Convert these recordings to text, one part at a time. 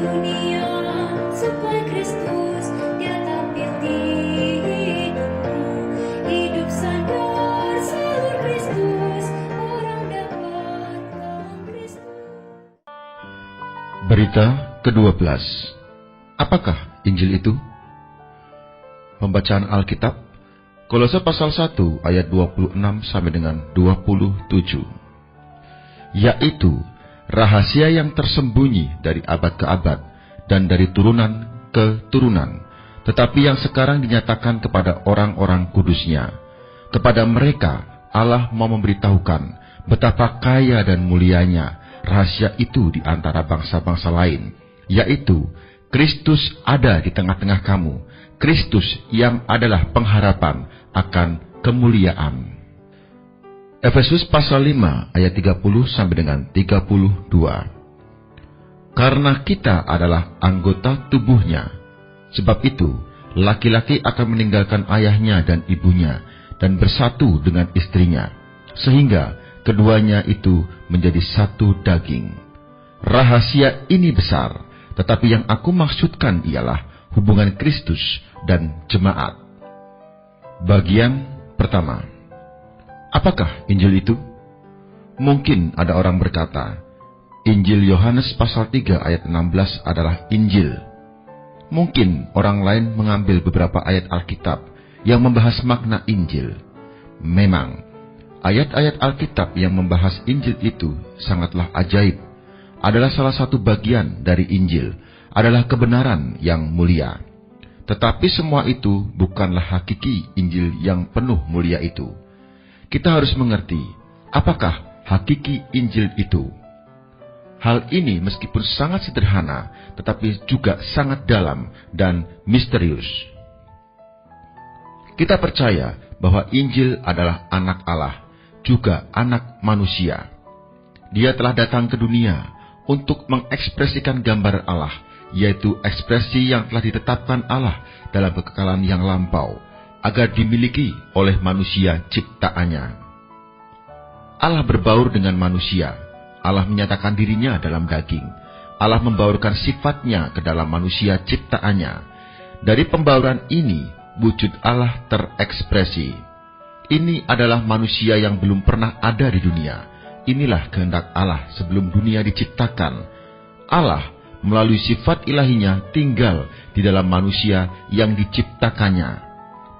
dunia supaya Kristus dia tampil di hidupmu. Hidup sadar selalu Kristus, orang dapatkan Kristus. Berita ke-12. Apakah Injil itu? Pembacaan Alkitab, Kolose pasal 1 ayat 26 sampai dengan 27. Yaitu rahasia yang tersembunyi dari abad ke abad dan dari turunan ke turunan, tetapi yang sekarang dinyatakan kepada orang-orang kudusnya. Kepada mereka Allah mau memberitahukan betapa kaya dan mulianya rahasia itu di antara bangsa-bangsa lain, yaitu Kristus ada di tengah-tengah kamu, Kristus yang adalah pengharapan akan kemuliaan. Efesus pasal 5 ayat 30 sampai dengan 32. Karena kita adalah anggota tubuhnya, sebab itu laki-laki akan meninggalkan ayahnya dan ibunya dan bersatu dengan istrinya, sehingga keduanya itu menjadi satu daging. Rahasia ini besar, tetapi yang aku maksudkan ialah hubungan Kristus dan jemaat. Bagian pertama. Apakah Injil itu? Mungkin ada orang berkata, Injil Yohanes pasal 3 ayat 16 adalah Injil. Mungkin orang lain mengambil beberapa ayat Alkitab yang membahas makna Injil. Memang, ayat-ayat Alkitab yang membahas Injil itu sangatlah ajaib. Adalah salah satu bagian dari Injil, adalah kebenaran yang mulia. Tetapi semua itu bukanlah hakiki Injil yang penuh mulia itu. Kita harus mengerti, apakah hakiki Injil itu? Hal ini meskipun sangat sederhana, tetapi juga sangat dalam dan misterius. Kita percaya bahwa Injil adalah anak Allah, juga anak manusia. Dia telah datang ke dunia untuk mengekspresikan gambar Allah, yaitu ekspresi yang telah ditetapkan Allah dalam kekekalan yang lampau, agar dimiliki oleh manusia ciptaannya. Allah berbaur dengan manusia. Allah menyatakan dirinya dalam daging. Allah membaurkan sifatnya ke dalam manusia ciptaannya. Dari pembauran ini, wujud Allah terekspresi. Ini adalah manusia yang belum pernah ada di dunia. Inilah kehendak Allah sebelum dunia diciptakan. Allah melalui sifat ilahinya tinggal di dalam manusia yang diciptakannya.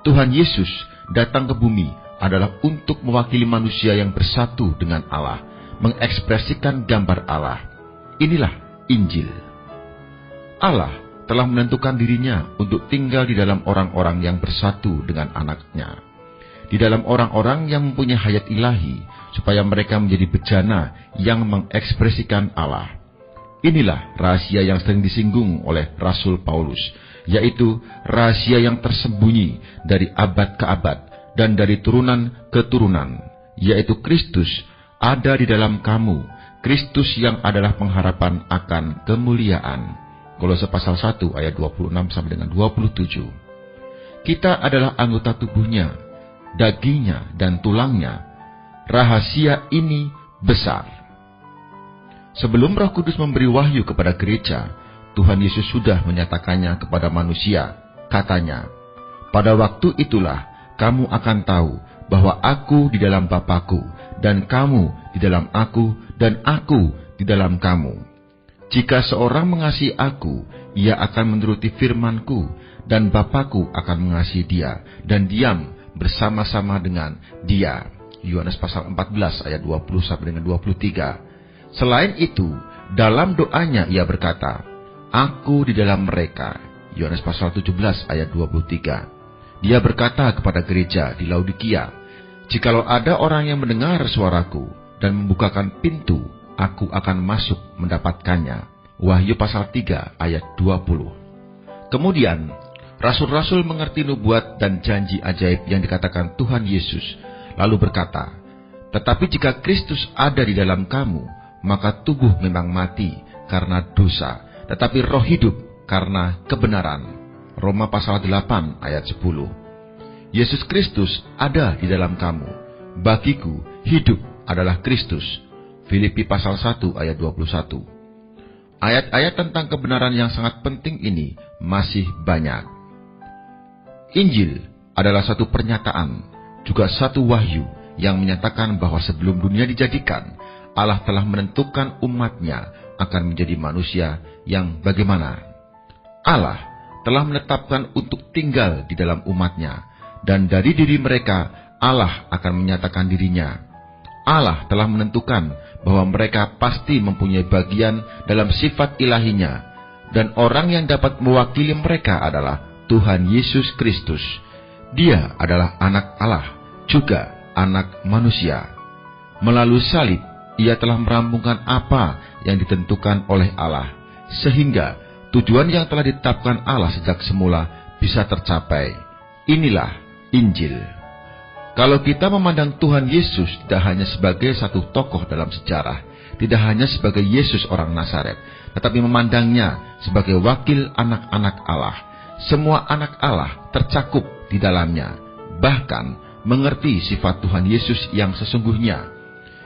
Tuhan Yesus datang ke bumi adalah untuk mewakili manusia yang bersatu dengan Allah, mengekspresikan gambar Allah. Inilah Injil. Allah telah menentukan dirinya untuk tinggal di dalam orang-orang yang bersatu dengan anaknya. Di dalam orang-orang yang mempunyai hayat ilahi, supaya mereka menjadi bejana yang mengekspresikan Allah. Inilah rahasia yang sering disinggung oleh Rasul Paulus, yaitu rahasia yang tersembunyi dari abad ke abad dan dari turunan ke turunan, yaitu Kristus ada di dalam kamu, Kristus yang adalah pengharapan akan kemuliaan. Kolose pasal 1 ayat 26 sampai dengan 27. Kita adalah anggota tubuhnya, dagingnya dan tulangnya. Rahasia ini besar. Sebelum Roh Kudus memberi wahyu kepada gereja, Tuhan Yesus sudah menyatakannya kepada manusia. Katanya, pada waktu itulah kamu akan tahu bahwa aku di dalam Bapa-Ku, dan kamu di dalam aku, dan aku di dalam kamu. Jika seorang mengasihi aku, ia akan menuruti firman-Ku, dan Bapa-Ku akan mengasihi dia, dan diam bersama-sama dengan dia. Yohanes pasal 14 ayat 20 sampai dengan 23. Selain itu, dalam doanya ia berkata, Aku di dalam mereka. Yohanes pasal 17 ayat 23. Dia berkata kepada gereja di Laodikia, Jikalau ada orang yang mendengar suaraku dan membukakan pintu, aku akan masuk mendapatkannya. Wahyu pasal 3 ayat 20. Kemudian, rasul-rasul mengerti nubuat dan janji ajaib yang dikatakan Tuhan Yesus, lalu berkata, Tetapi jika Kristus ada di dalam kamu, maka tubuh memang mati karena dosa, tetapi roh hidup karena kebenaran. Roma pasal 8 ayat 10. Yesus Kristus ada di dalam kamu. Bagiku, hidup adalah Kristus. Filipi pasal 1 ayat 21. Ayat-ayat tentang kebenaran yang sangat penting ini masih banyak. Injil adalah satu pernyataan, juga satu wahyu yang menyatakan bahwa sebelum dunia dijadikan, Allah telah menentukan umatnya akan menjadi manusia yang bagaimana. Allah telah menetapkan untuk tinggal di dalam umatnya, dan dari diri mereka Allah akan menyatakan dirinya. Allah telah menentukan bahwa mereka pasti mempunyai bagian dalam sifat ilahinya, dan orang yang dapat mewakili mereka adalah Tuhan Yesus Kristus. Dia adalah anak Allah, juga anak manusia. Melalui salib, ia telah merampungkan apa yang ditentukan oleh Allah, sehingga tujuan yang telah ditetapkan Allah sejak semula bisa tercapai. Inilah Injil. Kalau kita memandang Tuhan Yesus tidak hanya sebagai satu tokoh dalam sejarah, tidak hanya sebagai Yesus orang Nazaret, tetapi memandangnya sebagai wakil anak-anak Allah. Semua anak Allah tercakup di dalamnya, bahkan mengerti sifat Tuhan Yesus yang sesungguhnya.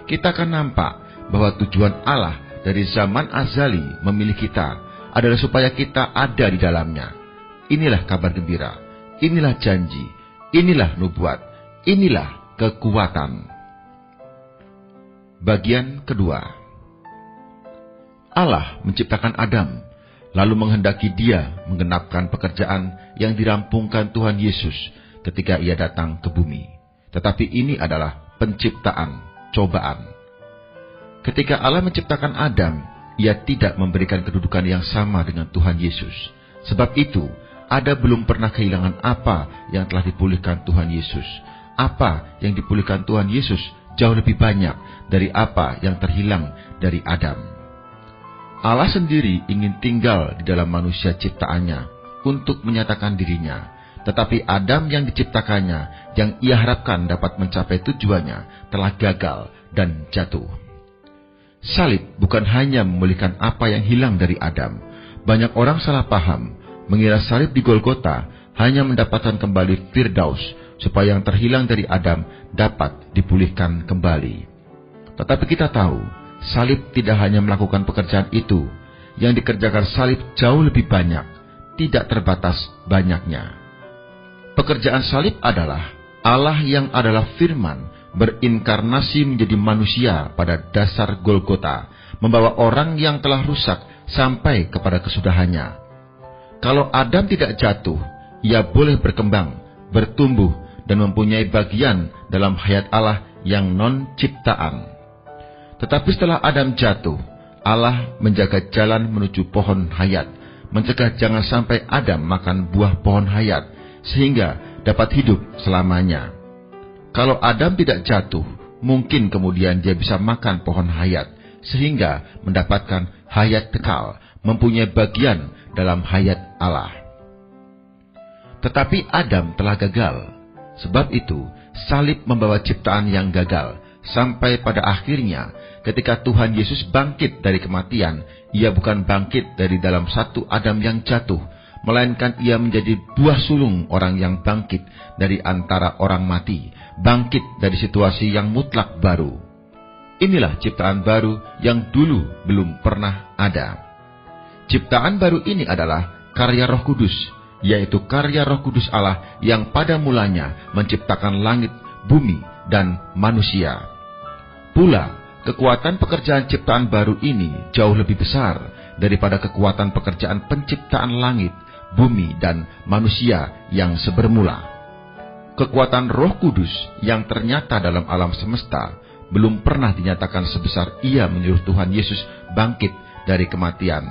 Kita akan nampak bahwa tujuan Allah dari zaman azali memilih kita adalah supaya kita ada di dalamnya. Inilah kabar gembira, inilah janji, inilah nubuat, inilah kekuatan. Bagian kedua. Allah menciptakan Adam, lalu menghendaki dia menggenapkan pekerjaan yang dirampungkan Tuhan Yesus ketika ia datang ke bumi. Tetapi ini adalah penciptaan, cobaan. Ketika Allah menciptakan Adam, ia tidak memberikan kedudukan yang sama dengan Tuhan Yesus. Sebab itu, Adam belum pernah kehilangan apa yang telah dipulihkan Tuhan Yesus. Apa yang dipulihkan Tuhan Yesus jauh lebih banyak dari apa yang terhilang dari Adam. Allah sendiri ingin tinggal di dalam manusia ciptaannya untuk menyatakan dirinya. Tetapi Adam yang diciptakannya, yang ia harapkan dapat mencapai tujuannya, telah gagal dan jatuh. Salib bukan hanya memulihkan apa yang hilang dari Adam. Banyak orang salah paham, mengira salib di Golgota hanya mendapatkan kembali Firdaus, supaya yang terhilang dari Adam dapat dipulihkan kembali. Tetapi kita tahu, salib tidak hanya melakukan pekerjaan itu. Yang dikerjakan salib jauh lebih banyak, tidak terbatas banyaknya. Pekerjaan salib adalah Allah yang adalah firman berinkarnasi menjadi manusia pada dasar Golgota, membawa orang yang telah rusak sampai kepada kesudahannya. Kalau Adam tidak jatuh, ia boleh berkembang, bertumbuh, dan mempunyai bagian dalam hayat Allah yang non-ciptaan. Tetapi setelah Adam jatuh, Allah menjaga jalan menuju pohon hayat, mencegah jangan sampai Adam makan buah pohon hayat, sehingga dapat hidup selamanya. Kalau Adam tidak jatuh, mungkin kemudian dia bisa makan pohon hayat, sehingga mendapatkan hayat kekal, mempunyai bagian dalam hayat Allah. Tetapi Adam telah gagal. Sebab itu, salib membawa ciptaan yang gagal, sampai pada akhirnya, ketika Tuhan Yesus bangkit dari kematian, ia bukan bangkit dari dalam satu Adam yang jatuh, melainkan ia menjadi buah sulung orang yang bangkit dari antara orang mati, bangkit dari situasi yang mutlak baru. Inilah ciptaan baru yang dulu belum pernah ada. Ciptaan baru ini adalah karya Roh Kudus, yaitu karya Roh Kudus Allah yang pada mulanya menciptakan langit, bumi, dan manusia. Pula, kekuatan pekerjaan ciptaan baru ini jauh lebih besar daripada kekuatan pekerjaan penciptaan langit, bumi, dan manusia yang sebermula. Kekuatan Roh Kudus yang ternyata dalam alam semesta belum pernah dinyatakan sebesar ia menyuruh Tuhan Yesus bangkit dari kematian.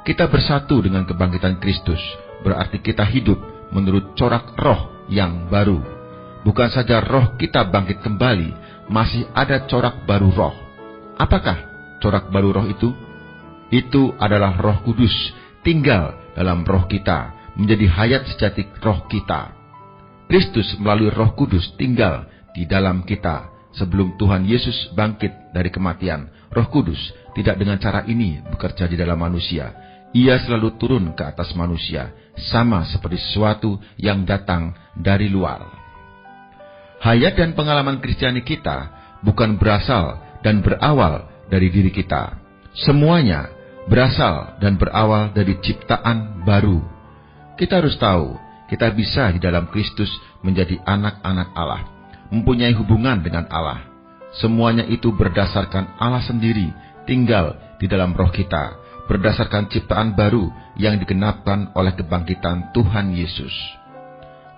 Kita bersatu dengan kebangkitan Kristus, berarti kita hidup menurut corak roh yang baru. Bukan saja roh kita bangkit kembali, masih ada corak baru roh. Apakah corak baru roh itu? Itu adalah Roh Kudus tinggal dalam roh kita, menjadi hayat sejati roh kita. Kristus melalui Roh Kudus tinggal di dalam kita. Sebelum Tuhan Yesus bangkit dari kematian, Roh Kudus tidak dengan cara ini bekerja di dalam manusia. Ia selalu turun ke atas manusia, sama seperti sesuatu yang datang dari luar. Hayat dan pengalaman Kristiani kita bukan berasal dan berawal dari diri kita. Semuanya berasal dan berawal dari ciptaan baru. Kita harus tahu, kita bisa di dalam Kristus menjadi anak-anak Allah, mempunyai hubungan dengan Allah. Semuanya itu berdasarkan Allah sendiri tinggal di dalam roh kita, berdasarkan ciptaan baru yang digenapkan oleh kebangkitan Tuhan Yesus.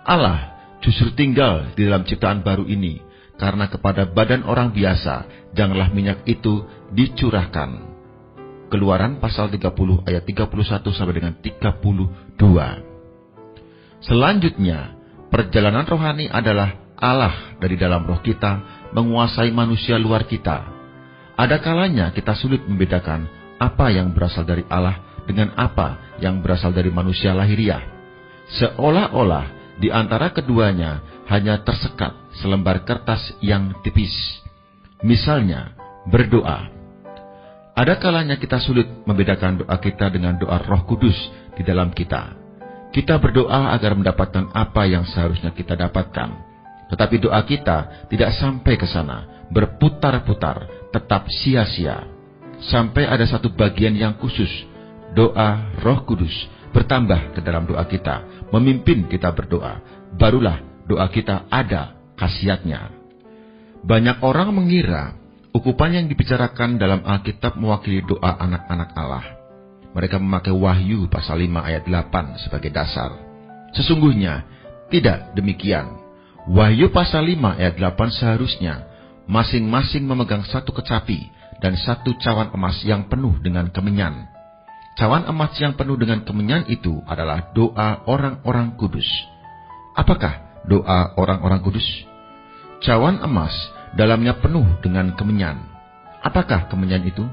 Allah justru tinggal di dalam ciptaan baru ini, karena kepada badan orang biasa janganlah minyak itu dicurahkan. Keluaran pasal 30 ayat 31 sampai dengan 32. Selanjutnya, perjalanan rohani adalah Allah dari dalam roh kita menguasai manusia luar kita. Ada kalanya kita sulit membedakan apa yang berasal dari Allah dengan apa yang berasal dari manusia lahiriah. Seolah-olah di antara keduanya hanya tersekat selembar kertas yang tipis. Misalnya, berdoa. Ada kalanya kita sulit membedakan doa kita dengan doa Roh Kudus di dalam kita. Kita berdoa agar mendapatkan apa yang seharusnya kita dapatkan. Tetapi doa kita tidak sampai ke sana, berputar-putar, tetap sia-sia. Sampai ada satu bagian yang khusus, doa Roh Kudus bertambah ke dalam doa kita, memimpin kita berdoa. Barulah doa kita ada khasiatnya. Banyak orang mengira ukupan yang dibicarakan dalam Alkitab mewakili doa anak-anak Allah. Mereka memakai Wahyu pasal 5 ayat 8 sebagai dasar. Sesungguhnya tidak demikian. Wahyu pasal 5 ayat 8 seharusnya masing-masing memegang satu kecapi dan satu cawan emas yang penuh dengan kemenyan. Cawan emas yang penuh dengan kemenyan itu adalah doa orang-orang kudus. Apakah doa orang-orang kudus? Cawan emas dalamnya penuh dengan kemenyan. Apakah kemenyan itu?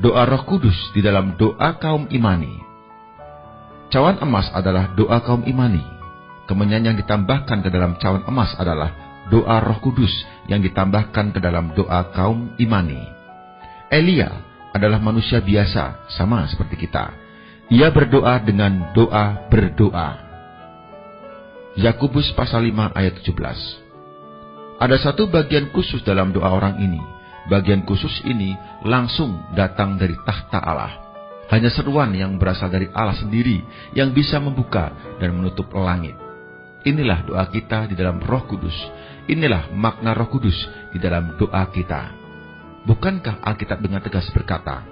Doa Roh Kudus di dalam doa kaum imani. Cawan emas adalah doa kaum imani. Kemenyan yang ditambahkan ke dalam cawan emas adalah doa Roh Kudus yang ditambahkan ke dalam doa kaum imani. Elia adalah manusia biasa, sama seperti kita. Ia berdoa dengan doa berdoa. Yakobus pasal 5 ayat 17. Ada satu bagian khusus dalam doa orang ini. Bagian khusus ini langsung datang dari tahta Allah. Hanya seruan yang berasal dari Allah sendiri yang bisa membuka dan menutup langit. Inilah doa kita di dalam Roh Kudus. Inilah makna Roh Kudus di dalam doa kita. Bukankah Alkitab dengan tegas berkata,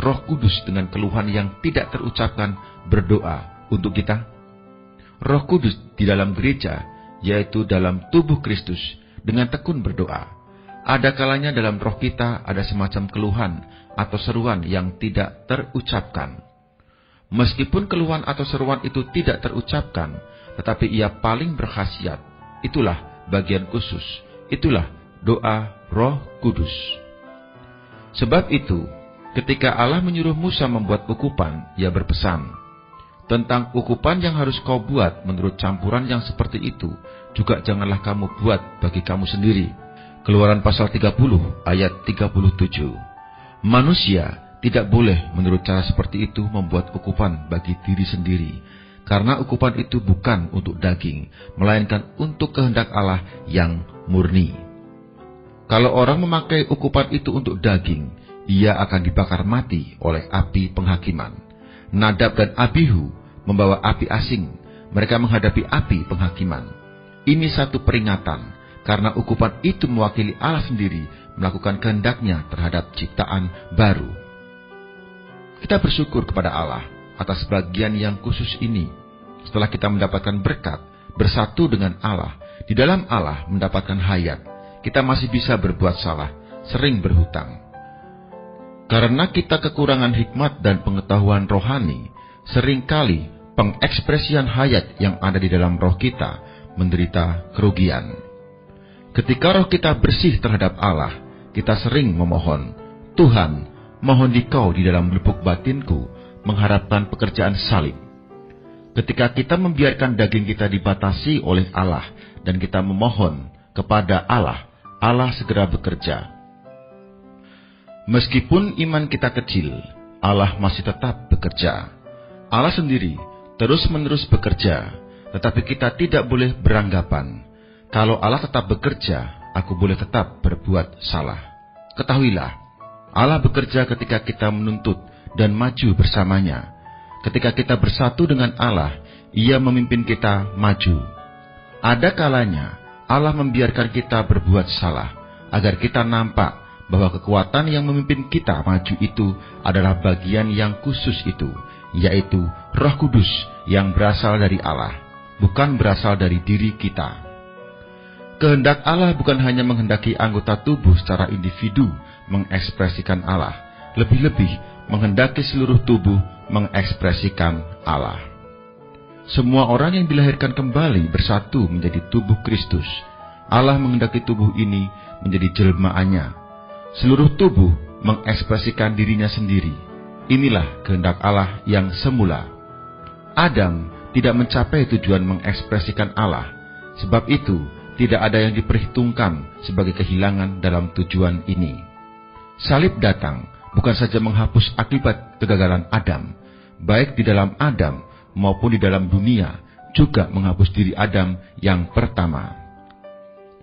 Roh Kudus dengan keluhan yang tidak terucapkan berdoa untuk kita? Roh Kudus di dalam gereja, yaitu dalam tubuh Kristus, dengan tekun berdoa. Ada kalanya dalam roh kita ada semacam keluhan atau seruan yang tidak terucapkan. Meskipun keluhan atau seruan itu tidak terucapkan, tetapi ia paling berkhasiat. Itulah bagian khusus. Itulah doa Roh Kudus. Sebab itu, ketika Allah menyuruh Musa membuat ukupan, ia berpesan, tentang ukupan yang harus kau buat menurut campuran yang seperti itu, juga janganlah kamu buat bagi kamu sendiri. Keluaran pasal 30 ayat 37. Manusia tidak boleh menurut cara seperti itu membuat ukupan bagi diri sendiri. Karena ukupan itu bukan untuk daging, melainkan untuk kehendak Allah yang murni. Kalau orang memakai ukupan itu untuk daging, ia akan dibakar mati oleh api penghakiman. Nadab dan Abihu membawa api asing, mereka menghadapi api penghakiman. Ini satu peringatan, karena ukupan itu mewakili Allah sendiri melakukan kehendaknya terhadap ciptaan baru. Kita bersyukur kepada Allah atas bagian yang khusus ini. Setelah kita mendapatkan berkat, bersatu dengan Allah, di dalam Allah mendapatkan hayat, kita masih bisa berbuat salah, sering berhutang. Karena kita kekurangan hikmat dan pengetahuan rohani, seringkali pengekspresian hayat yang ada di dalam roh kita menderita kerugian. Ketika roh kita bersih terhadap Allah, kita sering memohon, Tuhan, mohon Dikau di dalam lubuk batinku, mengharapkan pekerjaan salib. Ketika kita membiarkan daging kita dibatasi oleh Allah, dan kita memohon kepada Allah, Allah segera bekerja. Meskipun iman kita kecil, Allah masih tetap bekerja. Allah sendiri terus-menerus bekerja, tetapi kita tidak boleh beranggapan, kalau Allah tetap bekerja, aku boleh tetap berbuat salah. Ketahuilah, Allah bekerja ketika kita menuntut dan maju bersamanya. Ketika kita bersatu dengan Allah, Ia memimpin kita maju. Ada kalanya Allah membiarkan kita berbuat salah, agar kita nampak bahwa kekuatan yang memimpin kita maju itu adalah bagian yang khusus itu, yaitu Roh Kudus yang berasal dari Allah, bukan berasal dari diri kita. Kehendak Allah bukan hanya menghendaki anggota tubuh secara individu mengekspresikan Allah, lebih-lebih menghendaki seluruh tubuh mengekspresikan Allah. Semua orang yang dilahirkan kembali bersatu menjadi tubuh Kristus. Allah menghendaki tubuh ini menjadi jelmaannya. Seluruh tubuh mengekspresikan dirinya sendiri. Inilah kehendak Allah yang semula. Adam tidak mencapai tujuan mengekspresikan Allah. Sebab itu, tidak ada yang diperhitungkan sebagai kehilangan dalam tujuan ini. Salib datang bukan saja menghapus akibat kegagalan Adam, baik di dalam Adam maupun di dalam dunia, juga menghapus diri Adam yang pertama.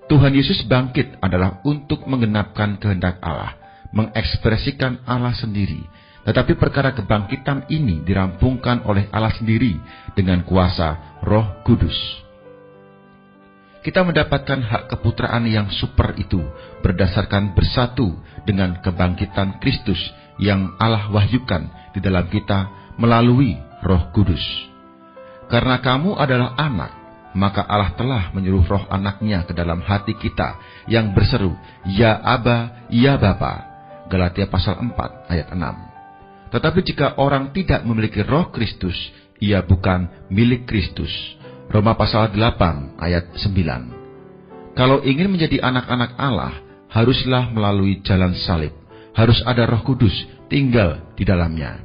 Tuhan Yesus bangkit adalah untuk menggenapkan kehendak Allah, mengekspresikan Allah sendiri. Tetapi perkara kebangkitan ini dirampungkan oleh Allah sendiri dengan kuasa Roh Kudus. Kita mendapatkan hak keputraan yang super itu berdasarkan bersatu dengan kebangkitan Kristus yang Allah wahyukan di dalam kita melalui Roh Kudus. Karena kamu adalah anak, maka Allah telah menyuruh roh anaknya ke dalam hati kita yang berseru, Ya Aba, Ya Bapa. Galatia pasal 4 ayat 6. Tetapi jika orang tidak memiliki roh Kristus, ia bukan milik Kristus. Roma pasal 8 ayat 9. Kalau ingin menjadi anak-anak Allah, haruslah melalui jalan salib. Harus ada Roh Kudus tinggal di dalamnya.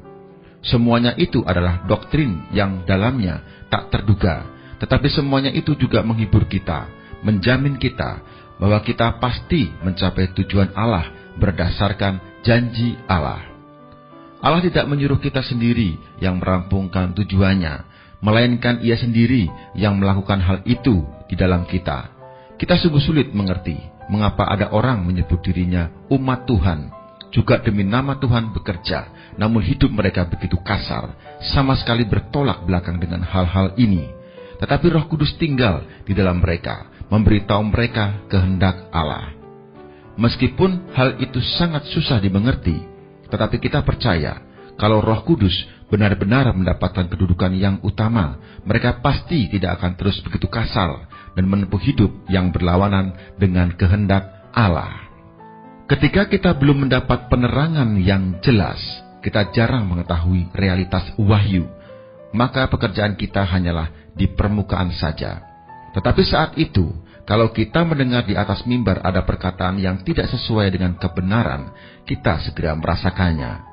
Semuanya itu adalah doktrin yang dalamnya tak terduga. Tetapi semuanya itu juga menghibur kita, menjamin kita bahwa kita pasti mencapai tujuan Allah berdasarkan janji Allah. Allah tidak menyuruh kita sendiri yang merampungkan tujuannya, melainkan Ia sendiri yang melakukan hal itu di dalam kita. Kita sungguh sulit mengerti mengapa ada orang menyebut dirinya umat Tuhan, juga demi nama Tuhan bekerja, namun hidup mereka begitu kasar, sama sekali bertolak belakang dengan hal-hal ini. Tetapi Roh Kudus tinggal di dalam mereka, memberitahu mereka kehendak Allah. Meskipun hal itu sangat susah dimengerti, tetapi kita percaya kalau Roh Kudus benar-benar mendapatkan kedudukan yang utama, mereka pasti tidak akan terus begitu kasar dan menempuh hidup yang berlawanan dengan kehendak Allah. Ketika kita belum mendapat penerangan yang jelas, kita jarang mengetahui realitas wahyu, maka pekerjaan kita hanyalah di permukaan saja. Tetapi saat itu, kalau kita mendengar di atas mimbar ada perkataan yang tidak sesuai dengan kebenaran, kita segera merasakannya.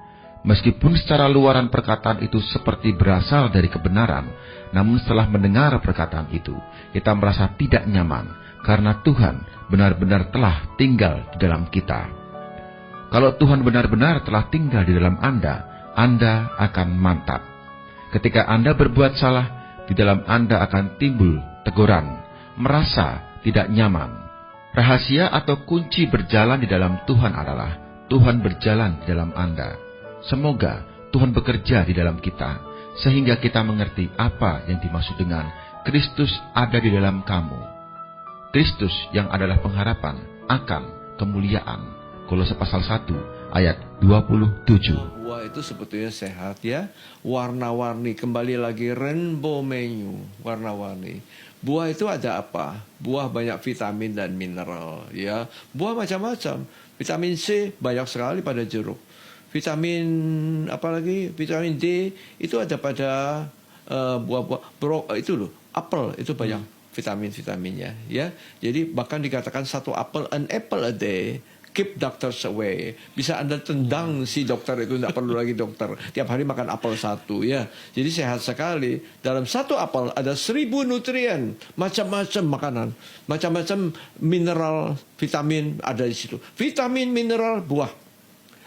Meskipun secara luaran perkataan itu seperti berasal dari kebenaran, namun setelah mendengar perkataan itu, kita merasa tidak nyaman, karena Tuhan benar-benar telah tinggal di dalam kita. Kalau Tuhan benar-benar telah tinggal di dalam Anda akan mantap. Ketika Anda berbuat salah, di dalam Anda akan timbul teguran, merasa tidak nyaman. Rahasia atau kunci berjalan di dalam Tuhan adalah Tuhan berjalan di dalam Anda. Semoga Tuhan bekerja di dalam kita, sehingga kita mengerti apa yang dimaksud dengan Kristus ada di dalam kamu. Kristus yang adalah pengharapan akan kemuliaan. Kolose pasal 1 ayat 27. Buah itu sebetulnya sehat ya, warna-warni, kembali lagi rainbow menu, warna-warni. Buah itu ada apa? Buah banyak vitamin dan mineral ya. Buah macam-macam. Vitamin C banyak sekali pada jeruk. Vitamin apalagi? Vitamin D itu ada pada buah-buah itu loh, apel itu banyak vitamin-vitaminnya ya. Jadi bahkan dikatakan an apple a day keep doctors away. Bisa Anda tendang si dokter itu, tidak perlu lagi dokter. Tiap hari makan apel satu ya. Jadi sehat sekali. Dalam satu apel ada 1000 nutrien, macam-macam makanan, macam-macam mineral, vitamin ada di situ. Vitamin, mineral, buah.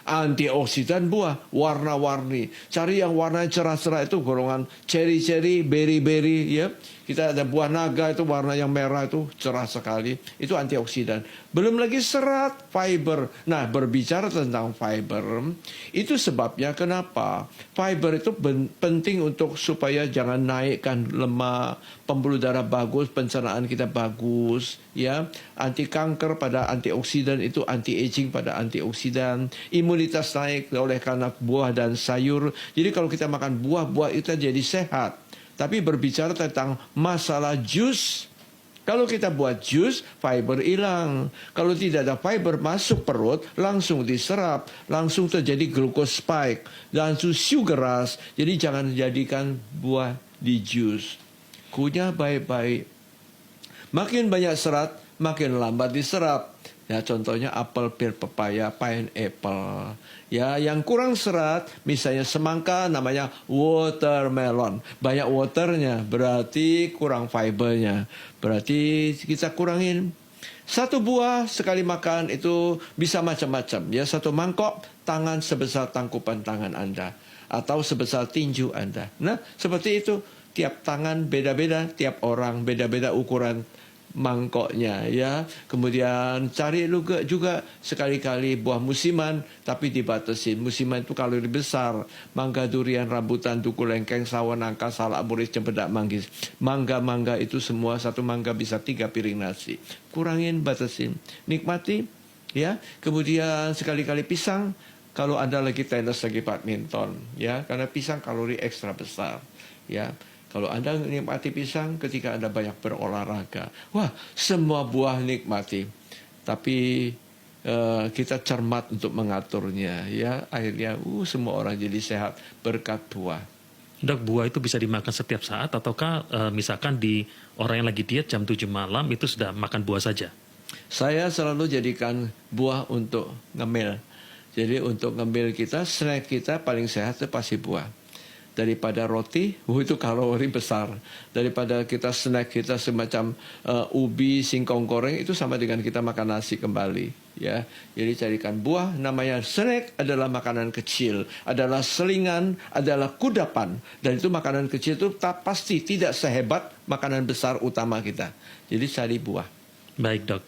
Antioksidan buah, warna-warni. Cari yang warna cerah-cerah itu golongan cherry-cherry, berry-berry ya. Kita ada buah naga itu warna yang merah itu cerah sekali. Itu antioksidan. Belum lagi serat, fiber. Nah, berbicara tentang fiber, itu sebabnya kenapa fiber itu penting untuk supaya jangan naikkan lemak, pembuluh darah bagus, pencernaan kita bagus, ya. Anti kanker pada antioksidan itu anti aging pada antioksidan. Imunitas naik oleh karena buah dan sayur. Jadi kalau kita makan buah-buah itu jadi sehat. Tapi berbicara tentang masalah jus, kalau kita buat jus, fiber hilang. Kalau tidak ada fiber masuk perut, langsung diserap, langsung terjadi glucose spike, langsung sugar rush. Jadi jangan jadikan buah di jus. Kunyah baik-baik. Makin banyak serat, makin lambat diserap. Ya, contohnya apel, pir, pepaya, pineapple. Ya, yang kurang serat, misalnya semangka namanya watermelon. Banyak waternya, berarti kurang fibernya. Berarti kita kurangin. Satu buah sekali makan itu bisa macam-macam. Ya, satu mangkok tangan sebesar tangkupan tangan Anda. Atau sebesar tinju Anda. Nah, seperti itu. Tiap tangan beda-beda, tiap orang beda-beda ukuran mangkoknya, ya. Kemudian cari juga sekali-kali buah musiman tapi dibatasin. Musiman itu kalori besar. Mangga, durian, rambutan, duku, lengkeng, sawan, nangka, salak, buris, cempedak, manggis. Mangga itu semua satu mangga bisa 3 piring nasi. Kurangin, batasin. Nikmati, ya. Kemudian sekali-kali pisang kalau Anda lagi tenis, lagi badminton, ya. Karena pisang kalori ekstra besar, ya. Kalau Anda nikmati pisang ketika Anda banyak berolahraga. Wah, semua buah nikmati. Tapi kita cermat untuk mengaturnya. Ya, akhirnya semua orang jadi sehat berkat buah. Dok, buah itu bisa dimakan setiap saat ataukah misalkan di orang yang lagi diet jam 7 malam itu sudah makan buah saja? Saya selalu jadikan buah untuk ngemil. Jadi untuk ngemil kita, snack kita paling sehat itu pasti buah. Daripada roti, itu kalori besar. Daripada kita snack kita semacam ubi, singkong goreng, itu sama dengan kita makan nasi kembali. Ya, jadi carikan buah. Namanya snack adalah makanan kecil, adalah selingan, adalah kudapan. Dan itu makanan kecil itu pasti tidak sehebat makanan besar utama kita. Jadi cari buah. Baik, Dok.